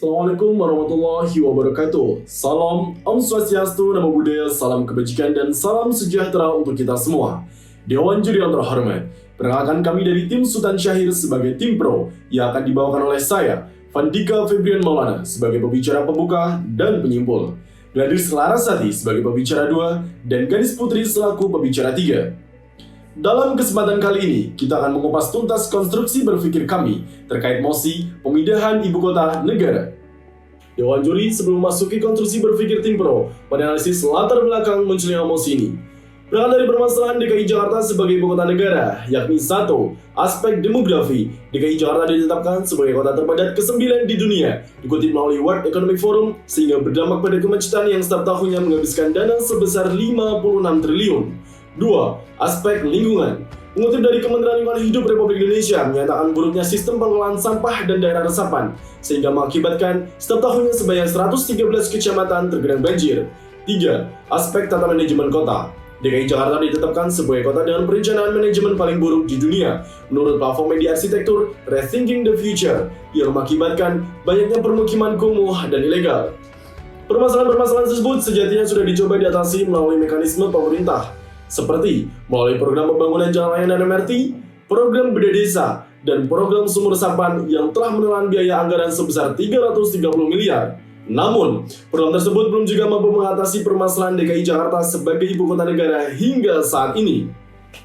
Assalamualaikum warahmatullahi wabarakatuh. Salam, Om Swastiastu, Namo Buddhaya, salam kebajikan dan salam sejahtera untuk kita semua. Dewan juri yang terhormat, perkenalkan kami dari tim Sultan Syahir sebagai tim pro yang akan dibawakan oleh saya, Fandika Febrian Maulana, sebagai pembicara pembuka dan penyimpul. Gladys Larasati sebagai pembicara 2 dan Gadis Putri selaku pembicara 3. Dalam kesempatan kali ini, kita akan mengupas tuntas konstruksi berpikir kami terkait mosi pemindahan ibu kota negara. Dewan juri sebelum memasuki konstruksi berpikir tim pro pada analisis latar belakang munculnya mosi ini. Berangkat dari permasalahan DKI Jakarta sebagai ibu kota negara, yakni 1. Aspek demografi. DKI Jakarta ditetapkan sebagai kota terpadat ke-9 di dunia, dikutip melalui World Economic Forum, sehingga berdampak pada kemacetan yang setiap tahunnya menghabiskan dana sebesar 56 triliun. 2. Aspek lingkungan. Mengutip dari Kementerian Lingkungan Hidup Republik Indonesia menyatakan buruknya sistem pengelolaan sampah dan daerah resapan, sehingga mengakibatkan setiap tahunnya sebanyak 113 kecamatan tergenang banjir. 3. Aspek tata manajemen kota. DKI Jakarta ditetapkan sebagai kota dengan perencanaan manajemen paling buruk di dunia menurut platform media arsitektur Rethinking the Future, yang mengakibatkan banyaknya permukiman kumuh dan ilegal. Permasalahan-permasalahan tersebut sejatinya sudah dicoba diatasi melalui mekanisme pemerintah, seperti melalui program pembangunan jalan layang dan MRT, program beda desa, dan program sumur resapan yang telah menelan biaya anggaran sebesar 330 miliar. Namun, program tersebut belum juga mampu mengatasi permasalahan DKI Jakarta sebagai ibu kota negara hingga saat ini.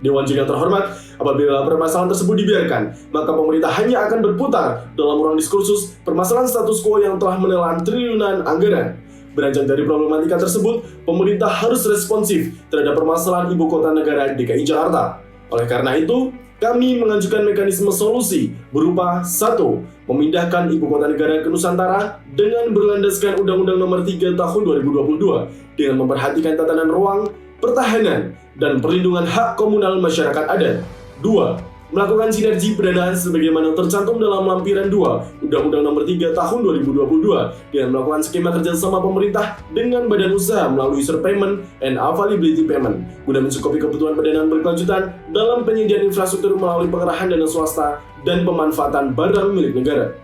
Dewan juri yang terhormat, apabila permasalahan tersebut dibiarkan, maka pemerintah hanya akan berputar dalam ruang diskursus permasalahan status quo yang telah menelan triliunan anggaran. Beranjak dari problematika tersebut, pemerintah harus responsif terhadap permasalahan ibu kota negara DKI Jakarta. Oleh karena itu, kami mengajukan mekanisme solusi berupa 1. Memindahkan ibu kota negara ke Nusantara dengan berlandaskan Undang-Undang Nomor 3 Tahun 2022 dengan memperhatikan tatanan ruang, pertahanan, dan perlindungan hak komunal masyarakat adat. 2. Melakukan sinergi pendanaan sebagaimana tercantum dalam lampiran 2 Undang-Undang Nomor 3 Tahun 2022 dengan melakukan skema kerjasama pemerintah dengan badan usaha melalui surpayment and availability payment guna mencukupi kebutuhan pendanaan berkelanjutan dalam penyediaan infrastruktur melalui pengerahan dana swasta dan pemanfaatan barang milik negara.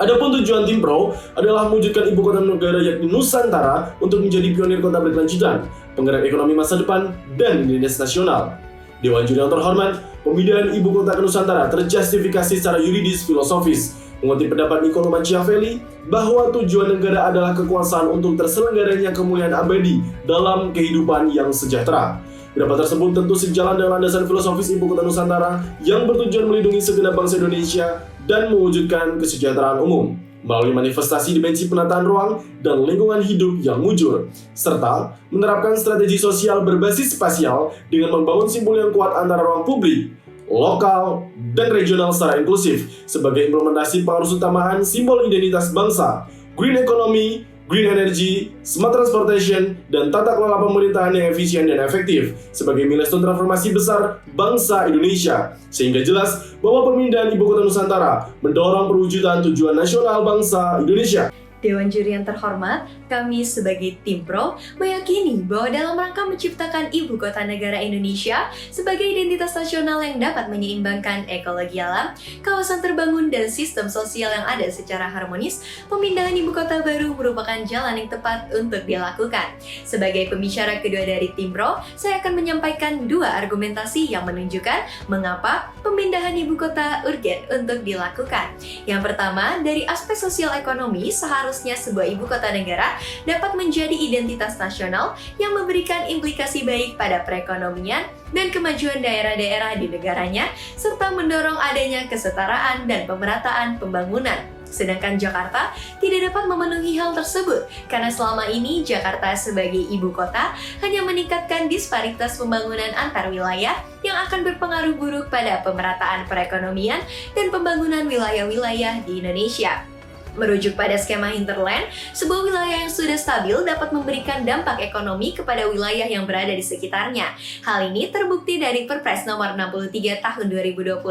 Adapun tujuan tim pro adalah mewujudkan ibu kota negara yakni Nusantara untuk menjadi pionir kota berkelanjutan, penggerak ekonomi masa depan, dan identitas nasional. Dewan juri yang terhormat, pemindahan ibu kota ke Nusantara terjustifikasi secara yuridis filosofis. Mengutip pendapat Niccolo Machiavelli bahwa tujuan negara adalah kekuasaan untuk terselenggaranya kemuliaan abadi dalam kehidupan yang sejahtera. Pendapat tersebut tentu sejalan dengan landasan filosofis ibu kota Nusantara yang bertujuan melindungi segenap bangsa Indonesia dan mewujudkan kesejahteraan umum melalui manifestasi dimensi penataan ruang dan lingkungan hidup yang mujur, serta menerapkan strategi sosial berbasis spasial dengan membangun simbol yang kuat antara ruang publik, lokal, dan regional secara inklusif sebagai implementasi pengaruh utamaan simbol identitas bangsa, green economy, green energy, smart transportation, dan tata kelola pemerintahan yang efisien dan efektif sebagai milestone transformasi besar bangsa Indonesia, sehingga jelas bahwa pemindahan ibu kota Nusantara mendorong perwujudan tujuan nasional bangsa Indonesia. Dewan juri yang terhormat, kami sebagai tim pro meyakini bahwa dalam rangka menciptakan ibu kota negara Indonesia sebagai identitas nasional yang dapat menyeimbangkan ekologi alam, kawasan terbangun, dan sistem sosial yang ada secara harmonis, pemindahan ibu kota baru merupakan jalan yang tepat untuk dilakukan. Sebagai pembicara kedua dari tim pro, saya akan menyampaikan 2 argumentasi yang menunjukkan mengapa pemindahan ibu kota urgen untuk dilakukan. Yang pertama, dari aspek sosial ekonomi, seharusnya sebuah ibu kota negara dapat menjadi identitas nasional yang memberikan implikasi baik pada perekonomian dan kemajuan daerah-daerah di negaranya, serta mendorong adanya kesetaraan dan pemerataan pembangunan. Sedangkan Jakarta tidak dapat memenuhi hal tersebut karena selama ini Jakarta sebagai ibu kota hanya meningkatkan disparitas pembangunan antar wilayah yang akan berpengaruh buruk pada pemerataan perekonomian dan pembangunan wilayah-wilayah di Indonesia. Merujuk pada skema hinterland, sebuah wilayah yang sudah stabil dapat memberikan dampak ekonomi kepada wilayah yang berada di sekitarnya. Hal ini terbukti dari Perpres nomor 63 tahun 2020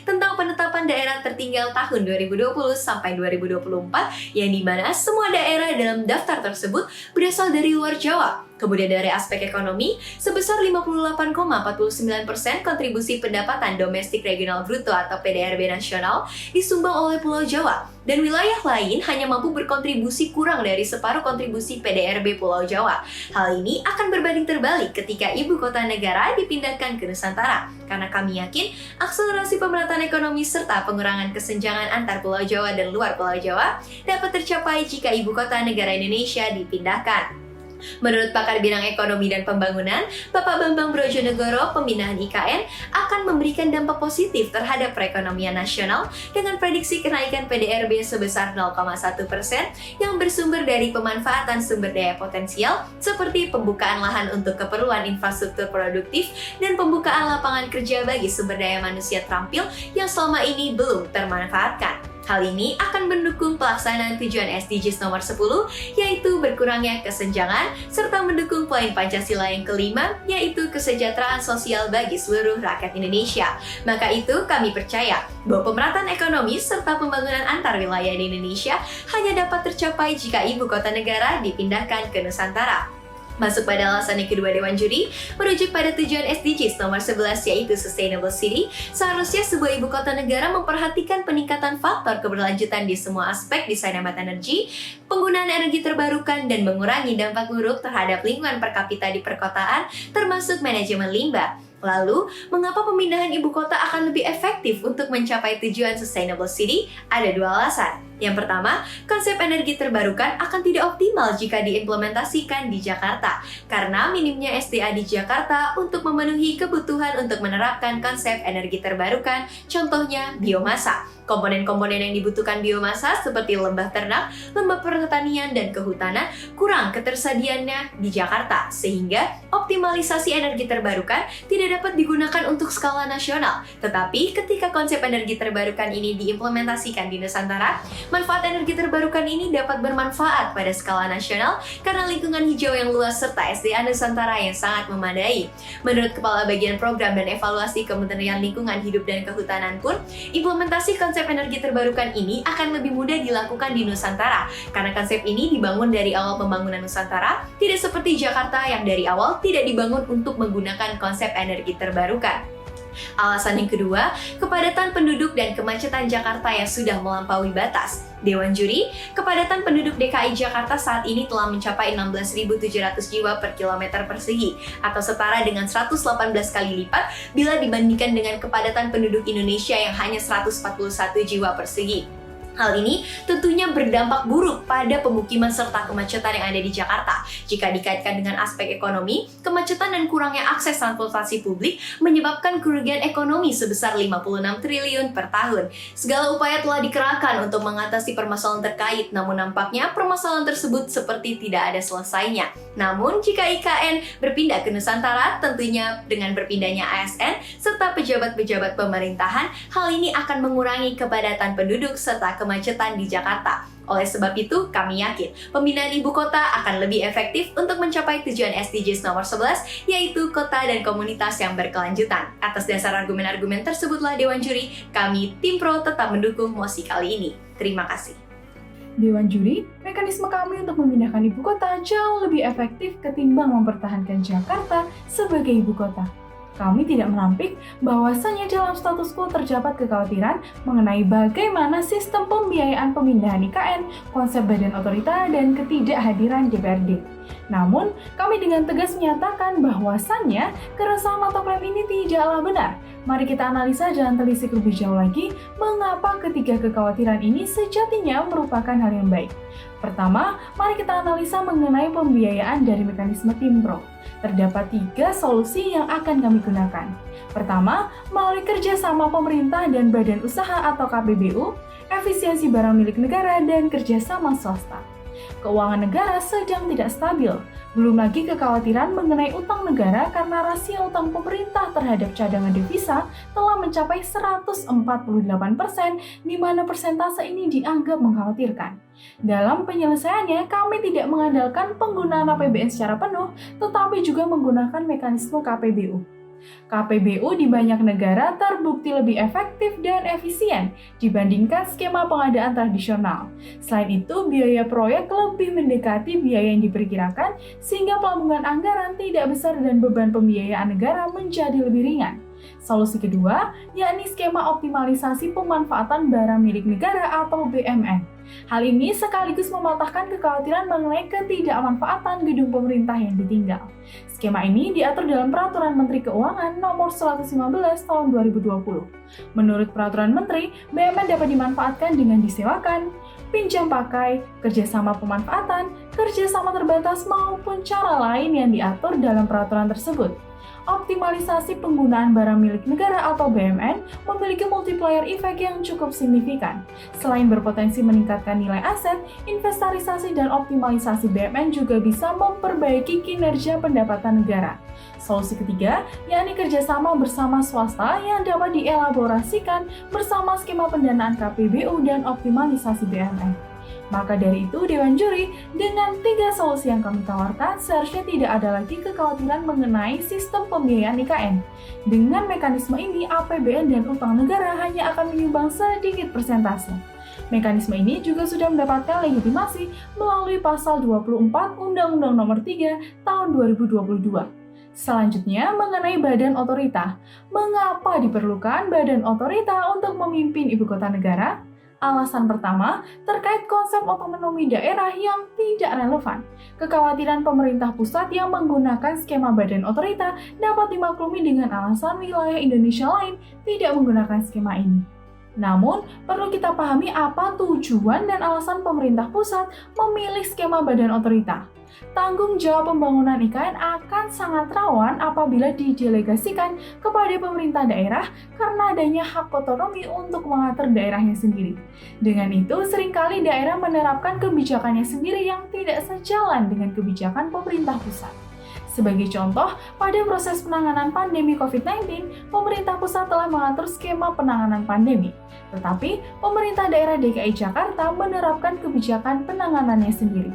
tentang tentang penetapan daerah tertinggal tahun 2020 sampai 2024 yang dimana semua daerah dalam daftar tersebut berasal dari luar Jawa. Kemudian dari aspek ekonomi, sebesar 58,49% kontribusi pendapatan domestik regional bruto atau PDRB nasional disumbang oleh Pulau Jawa. Dan wilayah lain hanya mampu berkontribusi kurang dari separuh kontribusi PDRB Pulau Jawa. Hal ini akan berbanding terbalik ketika ibu kota negara dipindahkan ke Nusantara. Karena kami yakin, akselerasi pemerataan ekonomi serta pengurangan kesenjangan antar Pulau Jawa dan luar Pulau Jawa dapat tercapai jika ibu kota negara Indonesia dipindahkan. Menurut pakar bidang ekonomi dan pembangunan, Bapak Bambang Brojonegoro, pemindahan IKN akan memberikan dampak positif terhadap perekonomian nasional dengan prediksi kenaikan PDRB sebesar 0,1% yang bersumber dari pemanfaatan sumber daya potensial seperti pembukaan lahan untuk keperluan infrastruktur produktif dan pembukaan lapangan kerja bagi sumber daya manusia terampil yang selama ini belum termanfaatkan. Hal ini akan mendukung pelaksanaan tujuan SDGs nomor 10, yaitu berkurangnya kesenjangan, serta mendukung poin Pancasila yang kelima, yaitu kesejahteraan sosial bagi seluruh rakyat Indonesia. Maka itu kami percaya bahwa pemerataan ekonomi serta pembangunan antar wilayah di Indonesia hanya dapat tercapai jika ibu kota negara dipindahkan ke Nusantara. Masuk pada alasan yang kedua Dewan Juri, merujuk pada tujuan SDGs nomor 11 yaitu Sustainable City, seharusnya sebuah ibu kota negara memperhatikan peningkatan faktor keberlanjutan di semua aspek desain hemat energi, penggunaan energi terbarukan, dan mengurangi dampak buruk terhadap lingkungan per kapita di perkotaan, termasuk manajemen limbah. Lalu, mengapa pemindahan ibu kota akan lebih efektif untuk mencapai tujuan Sustainable City? Ada dua alasan. Yang pertama, konsep energi terbarukan akan tidak optimal jika diimplementasikan di Jakarta, karena minimnya SDA di Jakarta untuk memenuhi kebutuhan untuk menerapkan konsep energi terbarukan, contohnya biomasa. Komponen-komponen yang dibutuhkan biomasa seperti lembah ternak, lembah pertanian, dan kehutanan kurang ketersediaannya di Jakarta, sehingga optimalisasi energi terbarukan tidak dapat digunakan untuk skala nasional. Tetapi ketika konsep energi terbarukan ini diimplementasikan di Nusantara, manfaat energi terbarukan ini dapat bermanfaat pada skala nasional karena lingkungan hijau yang luas serta SDA Nusantara yang sangat memadai. Menurut Kepala Bagian Program dan Evaluasi Kementerian Lingkungan Hidup dan Kehutanan pun, implementasi konsep energi terbarukan ini akan lebih mudah dilakukan di Nusantara karena konsep ini dibangun dari awal pembangunan Nusantara, tidak seperti Jakarta yang dari awal tidak dibangun untuk menggunakan konsep energi terbarukan. Alasan yang kedua, kepadatan penduduk dan kemacetan Jakarta yang sudah melampaui batas. Dewan Juri, kepadatan penduduk DKI Jakarta saat ini telah mencapai 16.700 jiwa per kilometer persegi, atau setara dengan 118 kali lipat bila dibandingkan dengan kepadatan penduduk Indonesia yang hanya 141 jiwa persegi. Hal ini tentunya berdampak buruk pada pemukiman serta kemacetan yang ada di Jakarta. Jika dikaitkan dengan aspek ekonomi, kemacetan dan kurangnya akses transportasi publik menyebabkan kerugian ekonomi sebesar 56 triliun per tahun. Segala upaya telah dikerahkan untuk mengatasi permasalahan terkait, namun nampaknya permasalahan tersebut seperti tidak ada selesainya. Namun, jika IKN berpindah ke Nusantara, tentunya dengan berpindahnya ASN serta pejabat-pejabat pemerintahan, hal ini akan mengurangi kepadatan penduduk serta kemacetan di Jakarta. Oleh sebab itu, kami yakin pemindahan ibu kota akan lebih efektif untuk mencapai tujuan SDGs nomor 11, yaitu kota dan komunitas yang berkelanjutan. Atas dasar argumen-argumen tersebutlah Dewan Juri, kami Tim Pro tetap mendukung mosi kali ini. Terima kasih. Dewan Juri, mekanisme kami untuk memindahkan ibu kota jauh lebih efektif ketimbang mempertahankan Jakarta sebagai ibu kota. Kami tidak menampik bahwasannya dalam status quo terdapat kekhawatiran mengenai bagaimana sistem pembiayaan pemindahan IKN, konsep badan otorita, dan ketidakhadiran DPRD. Namun, kami dengan tegas menyatakan bahwasannya keresahan atau klaim ini tidaklah benar. Mari kita analisa dan telisik lebih jauh lagi mengapa ketiga kekhawatiran ini sejatinya merupakan hal yang baik. Pertama, mari kita analisa mengenai pembiayaan dari mekanisme Tim Pro. Terdapat 3 solusi yang akan kami gunakan. Pertama, melalui kerjasama pemerintah dan badan usaha atau KPBU, efisiensi barang milik negara, dan kerjasama swasta. Keuangan negara sedang tidak stabil, belum lagi kekhawatiran mengenai utang negara karena rasio utang pemerintah terhadap cadangan devisa telah mencapai 148%, di mana persentase ini dianggap mengkhawatirkan. Dalam penyelesaiannya, kami tidak mengandalkan penggunaan APBN secara penuh, tetapi juga menggunakan mekanisme KPBU. KPBU di banyak negara terbukti lebih efektif dan efisien dibandingkan skema pengadaan tradisional. Selain itu, biaya proyek lebih mendekati biaya yang diperkirakan sehingga pelabuhan anggaran tidak besar dan beban pembiayaan negara menjadi lebih ringan. Solusi kedua, yakni skema optimalisasi pemanfaatan barang milik negara atau BMN. Hal ini sekaligus mematahkan kekhawatiran mengenai ketidakmanfaatan gedung pemerintah yang ditinggal. Skema ini diatur dalam Peraturan Menteri Keuangan Nomor 115 Tahun 2020. Menurut Peraturan Menteri, BMN dapat dimanfaatkan dengan disewakan, pinjam pakai, kerjasama pemanfaatan, kerjasama terbatas maupun cara lain yang diatur dalam peraturan tersebut. Optimalisasi penggunaan barang milik negara atau BMN memiliki multiplier effect yang cukup signifikan. Selain berpotensi meningkatkan nilai aset, inventarisasi dan optimalisasi BMN juga bisa memperbaiki kinerja pendapatan negara. Solusi ketiga, yakni kerjasama bersama swasta yang dapat dielaborasikan bersama skema pendanaan KPBU dan optimalisasi BMN. Maka dari itu, Dewan Juri, dengan 3 solusi yang kami tawarkan, seharusnya tidak ada lagi kekhawatiran mengenai sistem pembiayaan IKN. Dengan mekanisme ini, APBN dan utang negara hanya akan menyumbang sedikit persentase. Mekanisme ini juga sudah mendapatkan legitimasi melalui Pasal 24 Undang-Undang Nomor 3 Tahun 2022. Selanjutnya, mengenai Badan Otorita. Mengapa diperlukan Badan Otorita untuk memimpin ibu kota negara? Alasan pertama, terkait konsep otonomi daerah yang tidak relevan. Kekhawatiran pemerintah pusat yang menggunakan skema badan otorita dapat dimaklumi dengan alasan wilayah Indonesia lain tidak menggunakan skema ini. Namun, perlu kita pahami apa tujuan dan alasan pemerintah pusat memilih skema badan otorita. Tanggung jawab pembangunan IKN akan sangat rawan apabila didelegasikan kepada pemerintah daerah karena adanya hak otonomi untuk mengatur daerahnya sendiri. Dengan itu, seringkali daerah menerapkan kebijakannya sendiri yang tidak sejalan dengan kebijakan pemerintah pusat. Sebagai contoh, pada proses penanganan pandemi COVID-19, pemerintah pusat telah mengatur skema penanganan pandemi. Tetapi, pemerintah daerah DKI Jakarta menerapkan kebijakan penanganannya sendiri.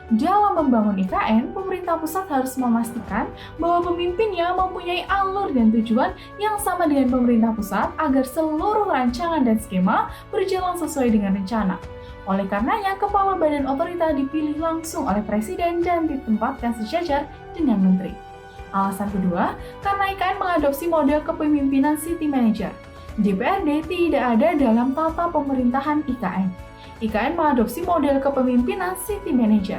Dalam membangun IKN, pemerintah pusat harus memastikan bahwa pemimpinnya mempunyai alur dan tujuan yang sama dengan pemerintah pusat agar seluruh rancangan dan skema berjalan sesuai dengan rencana. Oleh karenanya, Kepala Badan Otorita dipilih langsung oleh Presiden dan ditempatkan sejajar dengan Menteri. Alasan kedua, karena IKN mengadopsi model kepemimpinan City Manager. DPRD tidak ada dalam tata pemerintahan IKN. IKN mengadopsi model kepemimpinan City Manager.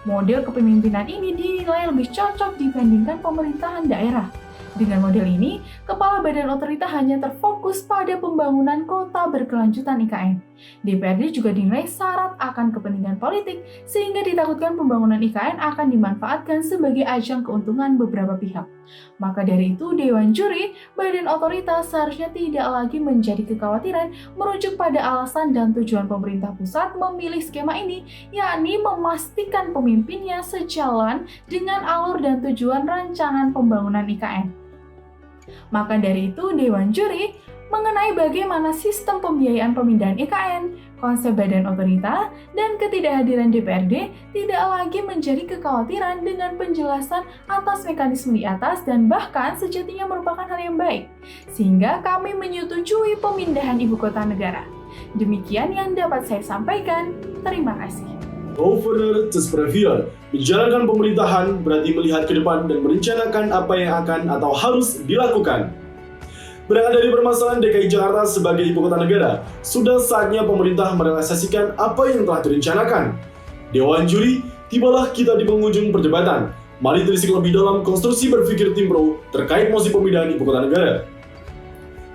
Model kepemimpinan ini dinilai lebih cocok dibandingkan pemerintahan daerah. Dengan model ini, Kepala Badan Otorita hanya terfokus pada pembangunan kota berkelanjutan IKN. DPRD juga dinilai syarat akan kepentingan politik, sehingga ditakutkan pembangunan IKN akan dimanfaatkan sebagai ajang keuntungan beberapa pihak. Maka dari itu, Dewan Juri, Badan Otorita seharusnya tidak lagi menjadi kekhawatiran merujuk pada alasan dan tujuan pemerintah pusat memilih skema ini, yakni memastikan pemimpinnya sejalan dengan alur dan tujuan rancangan pembangunan IKN. Maka dari itu, Dewan Juri mengenai bagaimana sistem pembiayaan pemindahan IKN, konsep badan otorita, dan ketidakhadiran DPRD tidak lagi menjadi kekhawatiran dengan penjelasan atas mekanisme di atas dan bahkan sejatinya merupakan hal yang baik, sehingga kami menyetujui pemindahan ibu kota negara. Demikian yang dapat saya sampaikan. Terima kasih. Governor Tesprevier, menjalankan pemerintahan berarti melihat ke depan dan merencanakan apa yang akan atau harus dilakukan. Berangkat dari permasalahan DKI Jakarta sebagai ibu kota negara, sudah saatnya pemerintah merealisasikan apa yang telah direncanakan. Dewan Juri, tibalah kita di penghujung perdebatan. Mari telisik lebih dalam konstruksi berpikir tim pro terkait mosi pemindahan ibu kota negara.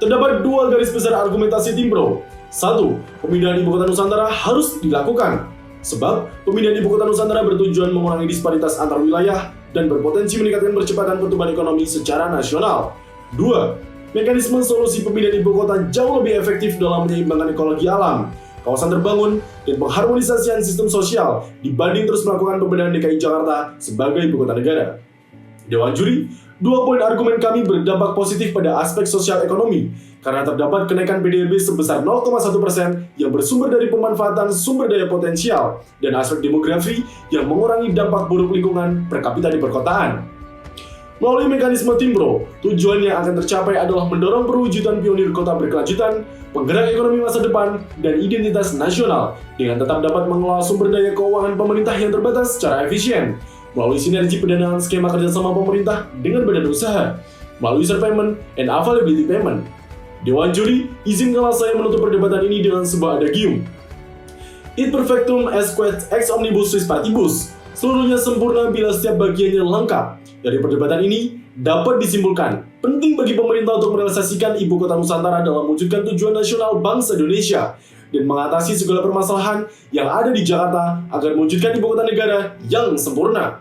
Terdapat 2 garis besar argumentasi tim pro. 1. Pemindahan ibu kota Nusantara harus dilakukan. Sebab, pemindahan ibu kota Nusantara bertujuan mengurangi disparitas antar wilayah dan berpotensi meningkatkan percepatan pertumbuhan ekonomi secara nasional. 2. Mekanisme solusi pemindahan ibu kota jauh lebih efektif dalam menyeimbangkan ekologi alam, kawasan terbangun, dan pengharmonisasian sistem sosial dibanding terus melakukan pembedahan DKI Jakarta sebagai ibu kota negara. Dewan Juri, 2 poin argumen kami berdampak positif pada aspek sosial ekonomi, karena terdapat kenaikan PDB sebesar 0,1% yang bersumber dari pemanfaatan sumber daya potensial dan aspek demografi yang mengurangi dampak buruk lingkungan per kapita di perkotaan. Melalui mekanisme Timpro, tujuan yang akan tercapai adalah mendorong perwujudan pionir kota berkelanjutan, penggerak ekonomi masa depan, dan identitas nasional, dengan tetap dapat mengelola sumber daya keuangan pemerintah yang terbatas secara efisien, melalui sinergi pendanaan skema kerjasama pemerintah dengan badan usaha, melalui user payment and availability payment. Dewan Juri, izinkanlah saya menutup perdebatan ini dengan sebuah adagium. It perfectum est quod ex omnibus vis partibus. Seluruhnya sempurna bila setiap bagiannya lengkap. Dari perdebatan ini dapat disimpulkan, penting bagi pemerintah untuk merealisasikan Ibu Kota Nusantara dalam mewujudkan tujuan nasional bangsa Indonesia dan mengatasi segala permasalahan yang ada di Jakarta agar mewujudkan Ibu Kota Negara yang sempurna.